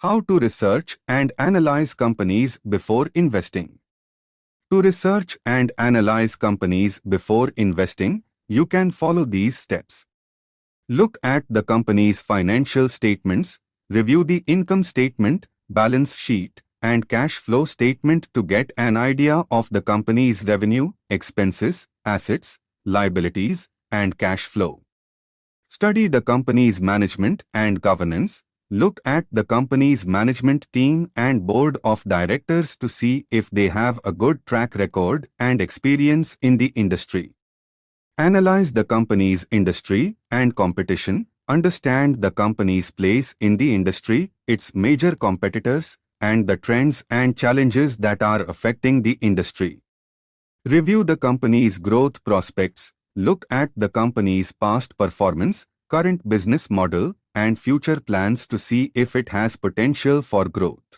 How to research and analyze companies before investing. To research and analyze companies before investing, you can follow these steps. Look at the company's financial statements, review the income statement, balance sheet, and cash flow statement to get an idea of the company's revenue, expenses, assets, liabilities, and cash flow. Study the company's management and governance. Look at the company's management team and board of directors to see if they have a good track record and experience in the industry. Analyze the company's industry and competition. Understand the company's place in the industry, its major competitors, and the trends and challenges that are affecting the industry. Review the company's growth prospects. Look at the company's past performance, current business model, and future plans to see if it has potential for growth.